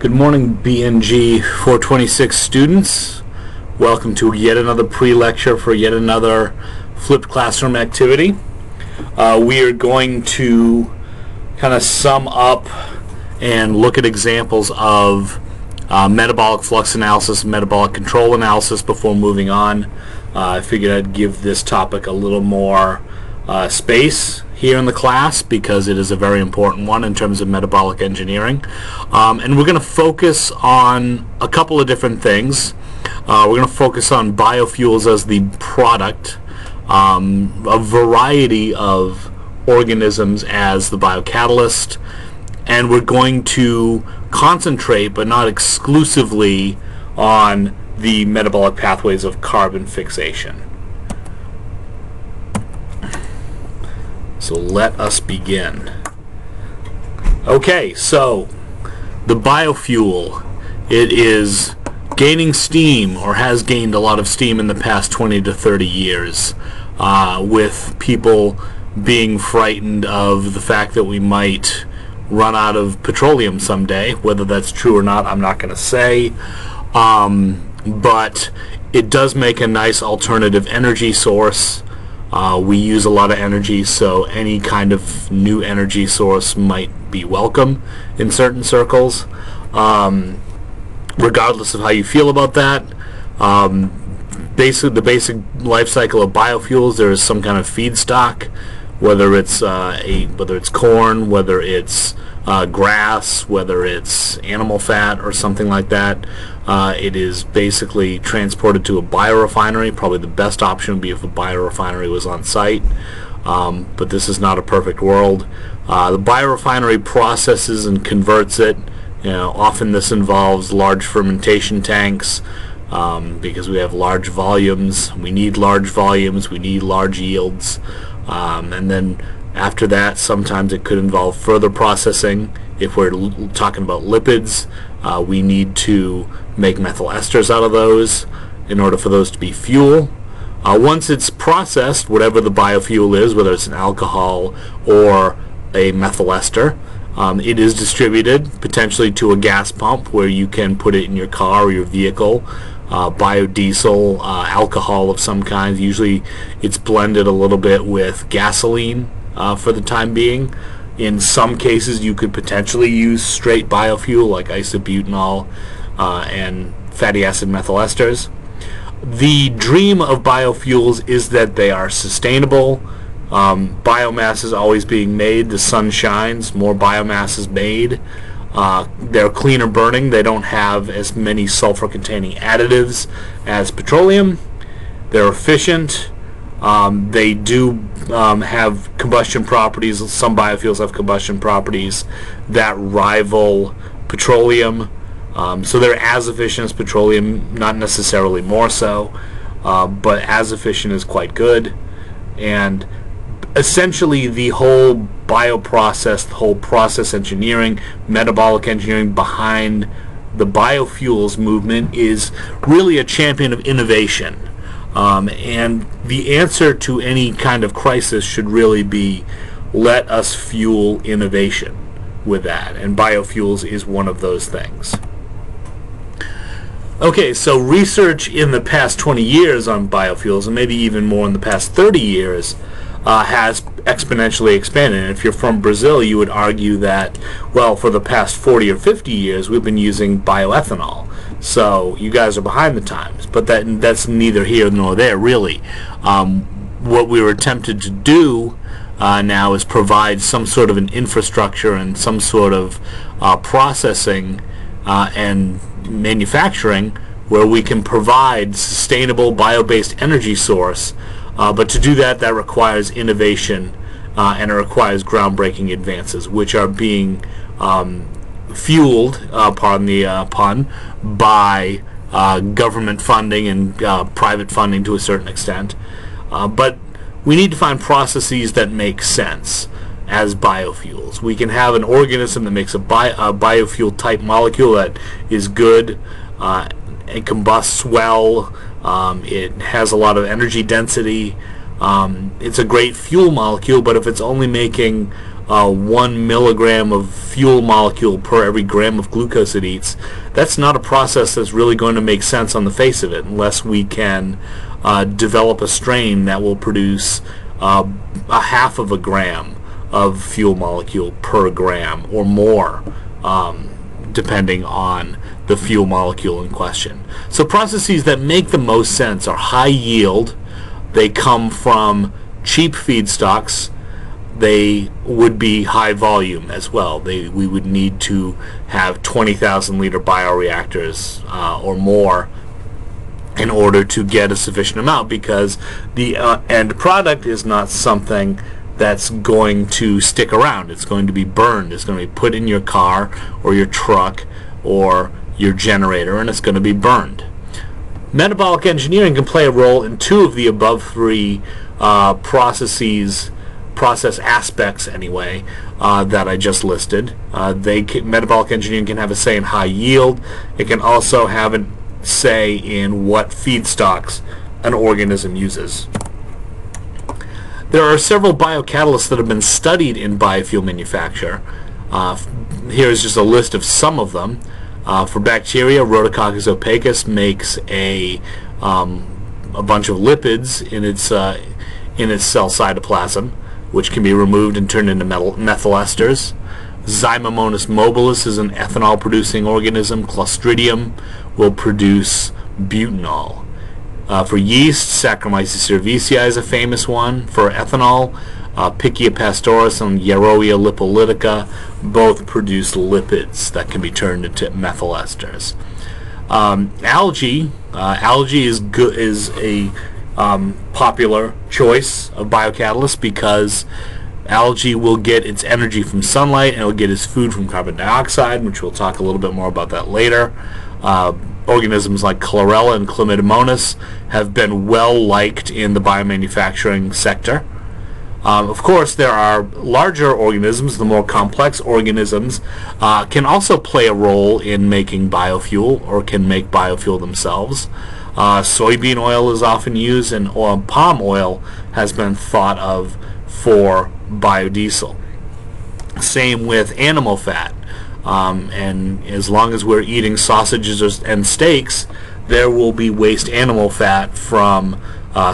Good morning, BNG 426 students. Welcome to yet another pre-lecture for yet another flipped classroom activity. We are going to kind of sum up and look at examples of metabolic flux analysis, metabolic control analysis before moving on. I figured I'd give this topic a little more space here in the class because it is a very important one in terms of metabolic engineering. And we're going to focus on a couple of different things. We're going to focus on biofuels as the product, a variety of organisms as the biocatalyst, and we're going to concentrate but not exclusively on the metabolic pathways of carbon fixation. So let us begin. Okay, so the biofuel, it is gaining steam, or has gained a lot of steam in the past 20 to 30 years, with people being frightened of the fact that we might run out of petroleum someday. Whether that's true or not, I'm not going to say, but it does make a nice alternative energy source. We use a lot of energy, so any kind of new energy source might be welcome in certain circles. Regardless of how you feel about that, basically the basic life cycle of biofuels, there is some kind of feedstock, whether it's corn, whether it's grass, whether it's animal fat or something like that. It is basically transported to a biorefinery. Probably the best option would be if a biorefinery was on site, but this is not a perfect world. The biorefinery processes and converts it. Often this involves large fermentation tanks because we have large volumes. We need large volumes. We need large yields, and then after that, sometimes it could involve further processing. If we're talking about lipids, we need to make methyl esters out of those in order for those to be fuel. Once it's processed, whatever the biofuel is, whether it's an alcohol or a methyl ester, it is distributed potentially to a gas pump where you can put it in your car or your vehicle. Biodiesel, alcohol of some kind. Usually it's blended a little bit with gasoline for the time being. In some cases you could potentially use straight biofuel like isobutanol and fatty acid methyl esters. The dream of biofuels is that they are sustainable. Biomass is always being made. The sun shines, more biomass is made. They're cleaner burning. They don't have as many sulfur containing additives as petroleum. They're efficient. They do have combustion properties. Some biofuels have combustion properties that rival petroleum. So they're as efficient as petroleum, not necessarily more so, but as efficient is quite good. And essentially the whole bioprocess, the whole process engineering, metabolic engineering behind the biofuels movement is really a champion of innovation. And the answer to any kind of crisis should really be, let us fuel innovation with that, and biofuels is one of those things. Okay, so research in the past 20 years on biofuels, and maybe even more in the past 30 years, has exponentially expanded. And if you're from Brazil, you would argue that, well, for the past 40 or 50 years we've been using bioethanol. So you guys are behind the times, but that's neither here nor there, really. What we were attempted to do now is provide some sort of an infrastructure and some sort of processing and manufacturing where we can provide sustainable bio-based energy source, but to do that, that requires innovation and it requires groundbreaking advances, which are being fueled, pardon the pun, by government funding and private funding to a certain extent. But we need to find processes that make sense as biofuels. We can have an organism that makes a biofuel type molecule that is good, it combusts well, it has a lot of energy density, it's a great fuel molecule, but if it's only making 1 milligram of fuel molecule per every gram of glucose it eats, that's not a process that's really going to make sense on the face of it unless we can develop a strain that will produce a half of a gram of fuel molecule per gram or more, depending on the fuel molecule in question. So processes that make the most sense are high yield. They come from cheap feedstocks. They would be high volume as well. We would need to have 20,000 liter bioreactors or more in order to get a sufficient amount, because the end product is not something that's going to stick around. It's going to be burned. It's going to be put in your car or your truck or your generator, and it's going to be burned. Metabolic engineering can play a role in 2 of the above 3 process aspects anyway that I just listed. Metabolic engineering can have a say in high yield. It can also have a say in what feedstocks an organism uses. There are several biocatalysts that have been studied in biofuel manufacture. Here's just a list of some of them. For bacteria, Rhodococcus opacus makes a bunch of lipids in its cell cytoplasm, which can be removed and turned into methyl esters. Zymomonas mobilis is an ethanol-producing organism. Clostridium will produce butanol. For yeast, Saccharomyces cerevisiae is a famous one. For ethanol, Pichia pastoris and Yaroia lipolytica both produce lipids that can be turned into methyl esters. Algae is a popular choice of biocatalyst because algae will get its energy from sunlight and it will get its food from carbon dioxide, which we'll talk a little bit more about that later. Organisms like Chlorella and Chlamydomonas have been well liked in the biomanufacturing sector. Of course, there are larger organisms. The more complex organisms can also play a role in making biofuel or can make biofuel themselves. Soybean oil is often used, and palm oil has been thought of for biodiesel. Same with animal fat. And as long as we're eating sausages and steaks, there will be waste animal fat from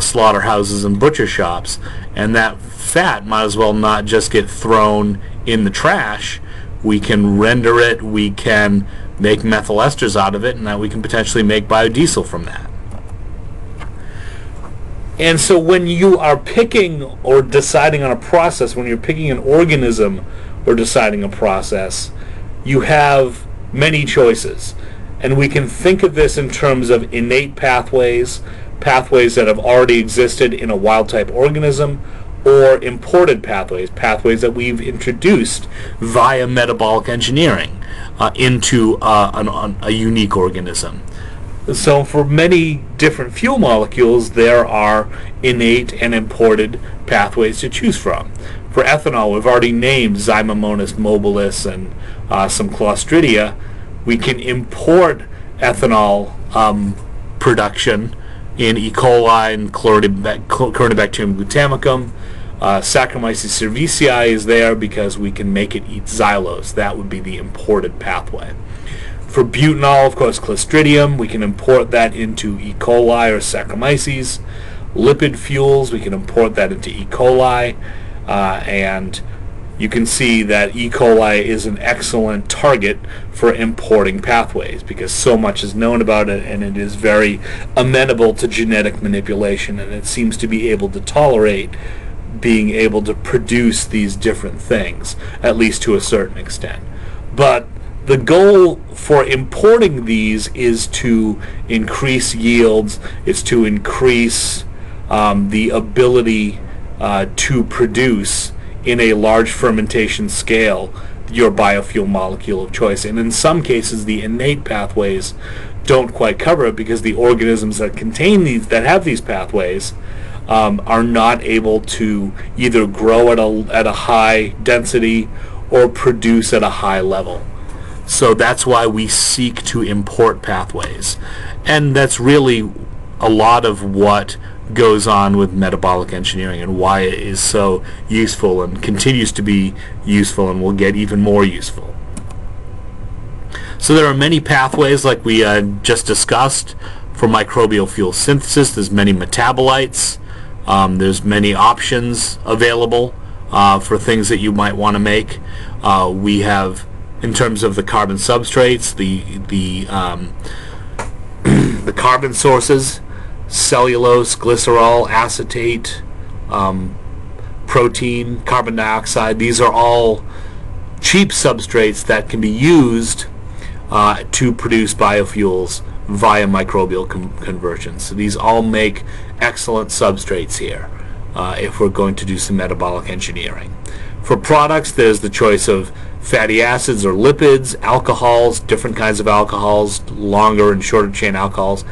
slaughterhouses and butcher shops, and that fat might as well not just get thrown in the trash. We can render it, we can make methyl esters out of it, and that we can potentially make biodiesel from that. And so when you are picking or deciding on a process, when you're picking an organism or deciding a process, you have many choices. And we can think of this in terms of innate pathways, pathways that have already existed in a wild-type organism, or imported pathways, pathways that we've introduced via metabolic engineering into a unique organism. So for many different fuel molecules, there are innate and imported pathways to choose from. For ethanol, we've already named Zymomonas mobilis and some Clostridia. We can import ethanol production in E. coli and Corynebacterium glutamicum. Saccharomyces cerevisiae is there because we can make it eat xylose. That would be the imported pathway. For butanol, of course, Clostridium, we can import that into E. coli or Saccharomyces. Lipid fuels, we can import that into E. coli. And you can see that E. coli is an excellent target for importing pathways because so much is known about it, and it is very amenable to genetic manipulation, and it seems to be able to tolerate being able to produce these different things, at least to a certain extent. But the goal for importing these is to increase yields, is to increase the ability to produce in a large fermentation scale your biofuel molecule of choice. And in some cases, the innate pathways don't quite cover it because the organisms that contain these, that have these pathways, are not able to either grow at a high density or produce at a high level. So that's why we seek to import pathways. And that's really a lot of what goes on with metabolic engineering and why it is so useful and continues to be useful and will get even more useful. So there are many pathways, like we just discussed, for microbial fuel synthesis. There's many metabolites. There's many options available for things that you might want to make. We have, in terms of the carbon substrates, the the carbon sources: cellulose, glycerol, acetate, protein, carbon dioxide. These are all cheap substrates that can be used to produce biofuels via microbial conversion. So these all make excellent substrates here if we're going to do some metabolic engineering. For products, there's the choice of fatty acids or lipids, alcohols, different kinds of alcohols, longer and shorter chain alcohols,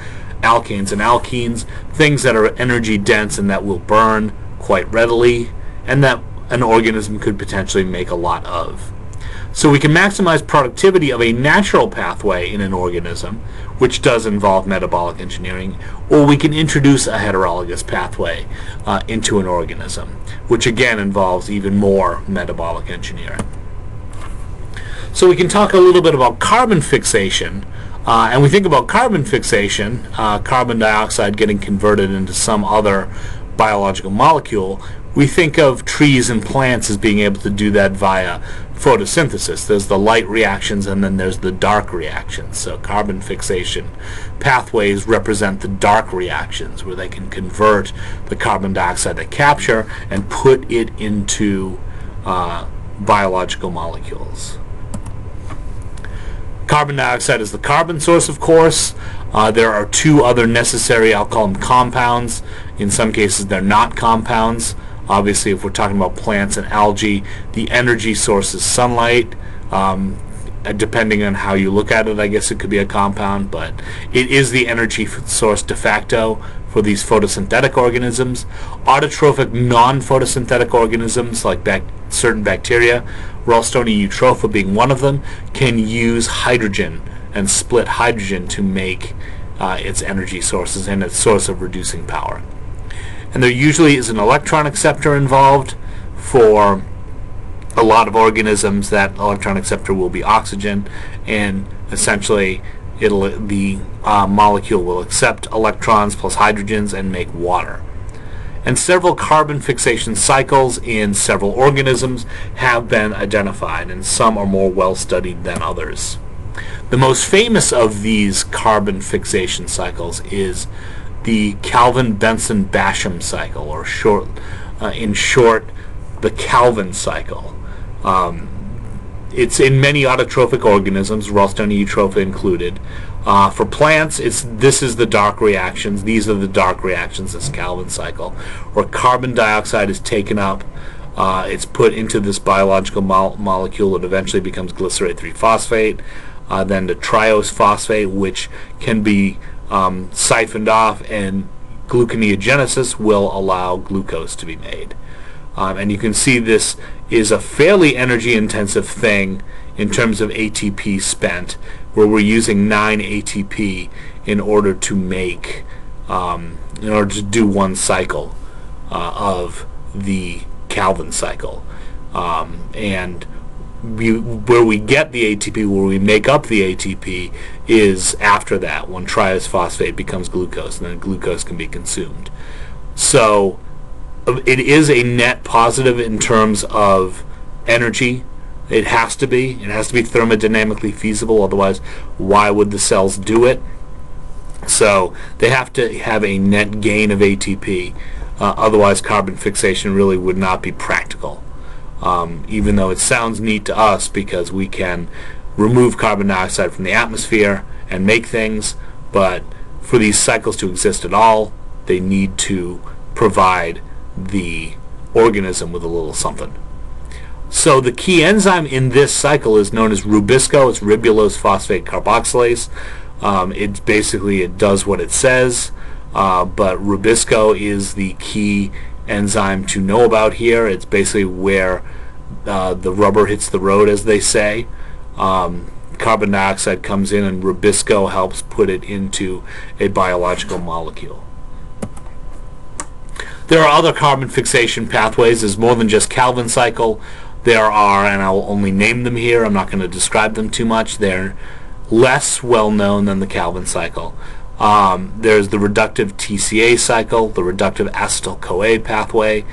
alkanes and alkenes, things that are energy dense and that will burn quite readily and that an organism could potentially make a lot of. So we can maximize productivity of a natural pathway in an organism, which does involve metabolic engineering, or we can introduce a heterologous pathway into an organism, which again involves even more metabolic engineering. So we can talk a little bit about carbon fixation, and we think about carbon fixation, carbon dioxide getting converted into some other biological molecule. We think of trees and plants as being able to do that via photosynthesis. There's the light reactions and then there's the dark reactions. So carbon fixation pathways represent the dark reactions, where they can convert the carbon dioxide they capture and put it into biological molecules. Carbon dioxide is the carbon source, of course. There are two other necessary, I'll call them compounds. In some cases they're not compounds. Obviously, if we're talking about plants and algae, the energy source is sunlight. Depending on how you look at it, I guess it could be a compound, but it is the energy source de facto for these photosynthetic organisms. Autotrophic non-photosynthetic organisms, like certain bacteria, Ralstonia eutropha being one of them, can use hydrogen and split hydrogen to make its energy sources and its source of reducing power. And there usually is an electron acceptor involved. For a lot of organisms, that electron acceptor will be oxygen, and essentially the molecule will accept electrons plus hydrogens and make water. And several carbon fixation cycles in several organisms have been identified, and some are more well studied than others. The most famous of these carbon fixation cycles is the Calvin-Benson-Bassham cycle, or in short, the Calvin cycle. It's in many autotrophic organisms, Ralstonia eutropha included. For plants, this is the dark reactions. These are the dark reactions, this Calvin cycle, where carbon dioxide is taken up. It's put into this biological molecule. It eventually becomes glycerate 3-phosphate, then the triose phosphate, which can be siphoned off, and gluconeogenesis will allow glucose to be made. And you can see this is a fairly energy intensive thing in terms of ATP spent, where we're using 9 ATP in order to make in order to do one cycle of the Calvin cycle. And where we get the ATP, where we make up the ATP, is after that, when triose phosphate becomes glucose, and then glucose can be consumed. So it is a net positive in terms of energy. It has to be. It has to be thermodynamically feasible, otherwise why would the cells do it? So they have to have a net gain of ATP, otherwise carbon fixation really would not be practical. Even though it sounds neat to us because we can remove carbon dioxide from the atmosphere and make things, but for these cycles to exist at all, they need to provide the organism with a little something. So the key enzyme in this cycle is known as rubisco. It's ribulose phosphate carboxylase. It does what it says, but rubisco is the key enzyme to know about here. It's basically where the rubber hits the road, as they say. Carbon dioxide comes in, and rubisco helps put it into a biological molecule. There are other carbon fixation pathways. There's more than just Calvin cycle. There are, and I'll only name them here, I'm not going to describe them too much. They're less well known than the Calvin cycle. There's the reductive TCA cycle, the reductive acetyl-CoA pathway,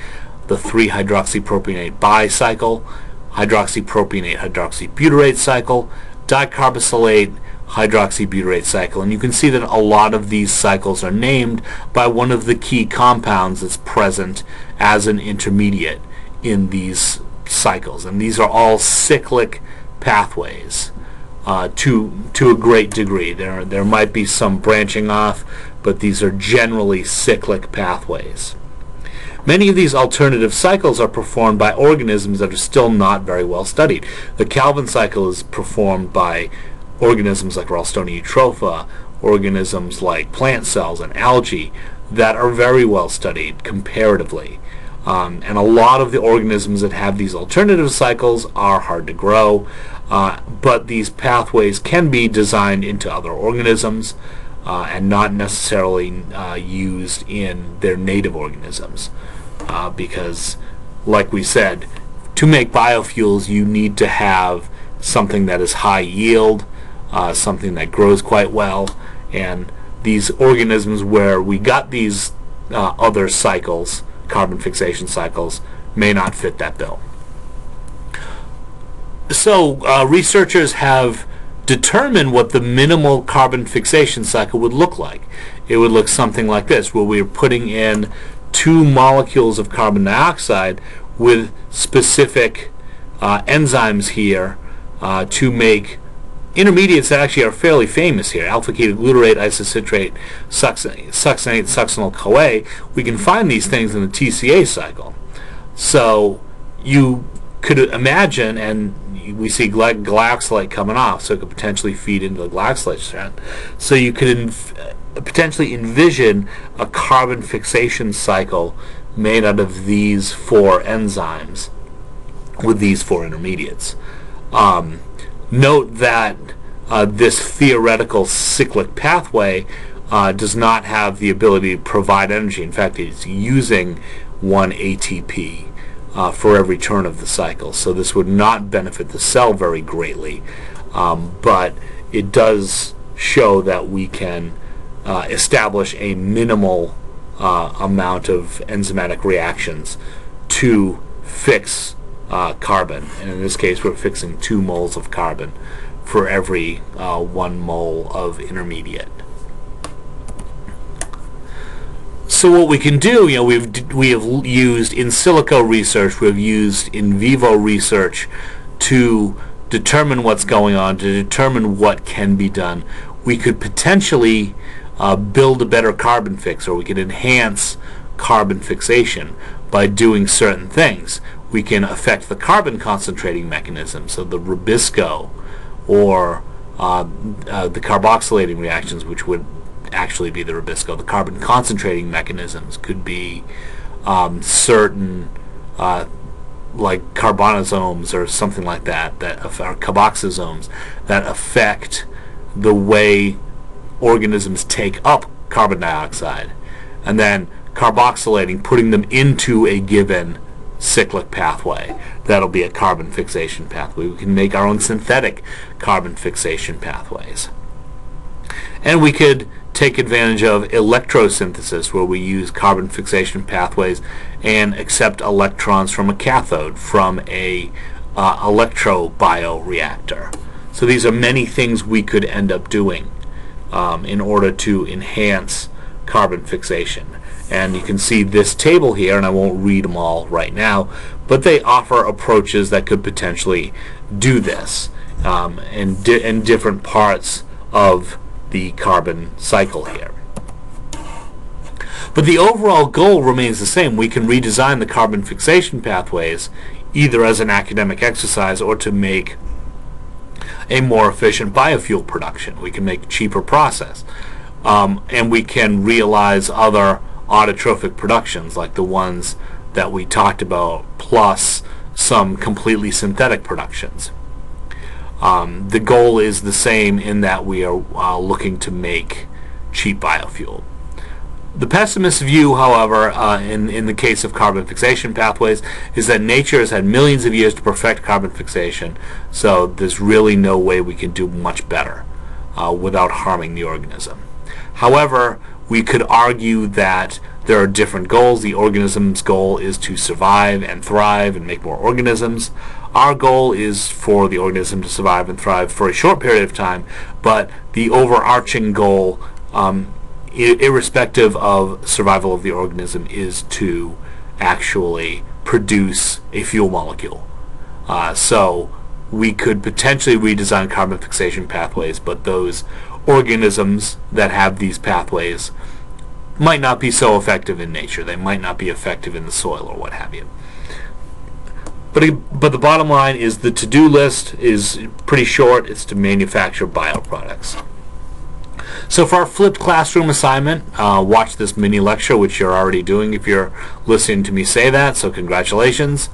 the 3-hydroxypropionate bicycle, hydroxypropionate hydroxybutyrate cycle, dicarboxylate hydroxybutyrate cycle. And you can see that a lot of these cycles are named by one of the key compounds that's present as an intermediate in these cycles. And these are all cyclic pathways to a great degree. There might be some branching off, but these are generally cyclic pathways. Many of these alternative cycles are performed by organisms that are still not very well studied. The Calvin cycle is performed by organisms like Ralstonia eutropha, organisms like plant cells and algae that are very well studied comparatively. And a lot of the organisms that have these alternative cycles are hard to grow, but these pathways can be designed into other organisms and not necessarily used in their native organisms. Because, like we said, to make biofuels you need to have something that is high yield, something that grows quite well, and these organisms where we got these other cycles, carbon fixation cycles, may not fit that bill. So researchers have determined what the minimal carbon fixation cycle would look like. It would look something like this, where we're putting in 2 molecules of carbon dioxide with specific enzymes here to make intermediates that actually are fairly famous here: alpha-ketoglutarate, isocitrate, succinate, succinyl-CoA. We can find these things in the TCA cycle. So you could imagine, and we see glyoxylate coming off, so it could potentially feed into the glyoxylate strand. So you could potentially envision a carbon fixation cycle made out of these 4 enzymes with these 4 intermediates. Note that this theoretical cyclic pathway does not have the ability to provide energy. In fact, it's using 1 ATP for every turn of the cycle. So this would not benefit the cell very greatly, but it does show that we can establish a minimal amount of enzymatic reactions to fix carbon, and in this case we're fixing 2 moles of carbon for every 1 mole of intermediate. So what we can do, we have used in silico research, we have used in vivo research to determine what's going on, to determine what can be done. We could potentially build a better carbon fix, or we could enhance carbon fixation by doing certain things. We can affect the carbon concentrating mechanism, so the rubisco or the carboxylating reactions, which would actually be the rubisco. The carbon concentrating mechanisms could be certain like carbonosomes or something like that, are carboxysomes, that affect the way organisms take up carbon dioxide, and then carboxylating, putting them into a given cyclic pathway. That'll be a carbon fixation pathway. We can make our own synthetic carbon fixation pathways. And we could take advantage of electrosynthesis, where we use carbon fixation pathways and accept electrons from a cathode from a electrobioreactor. So these are many things we could end up doing in order to enhance carbon fixation. And you can see this table here, and I won't read them all right now, but they offer approaches that could potentially do this in different parts of the carbon cycle here. But the overall goal remains the same. We can redesign the carbon fixation pathways either as an academic exercise or to make a more efficient biofuel production. We can make a cheaper process. And we can realize other autotrophic productions like the ones that we talked about, plus some completely synthetic productions. The goal is the same in that we are looking to make cheap biofuel. The pessimist view, however, in the case of carbon fixation pathways, is that nature has had millions of years to perfect carbon fixation, so there's really no way we can do much better without harming the organism. However, we could argue that there are different goals. The organism's goal is to survive and thrive and make more organisms. Our goal is for the organism to survive and thrive for a short period of time, but the overarching goal, irrespective of survival of the organism, is to actually produce a fuel molecule. So we could potentially redesign carbon fixation pathways, but those organisms that have these pathways might not be so effective in nature. They might not be effective in the soil or what have you. But the bottom line is the to-do list is pretty short. It's to manufacture bioproducts. So for our flipped classroom assignment, watch this mini lecture, which you're already doing if you're listening to me say that, so congratulations.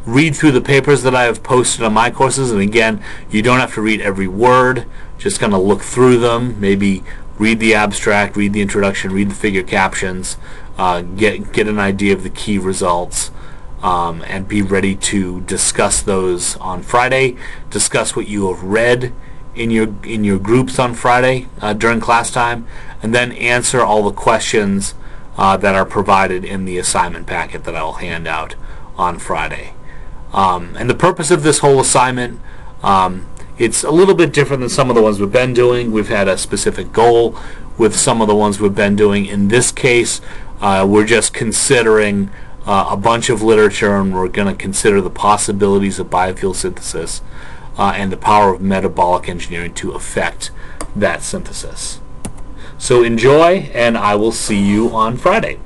Read through the papers that I have posted on my courses, and again, you don't have to read every word, just kind of look through them, maybe read the abstract, read the introduction, read the figure captions, get an idea of the key results, and be ready to discuss those on Friday. Discuss what you have read in your groups on Friday during class time, and then answer all the questions that are provided in the assignment packet that I will hand out on Friday. And the purpose of this whole assignment, it's a little bit different than some of the ones we've been doing. We've had a specific goal with some of the ones we've been doing. In this case, we're just considering a bunch of literature, and we're going to consider the possibilities of biofuel synthesis and the power of metabolic engineering to affect that synthesis. So enjoy, and I will see you on Friday.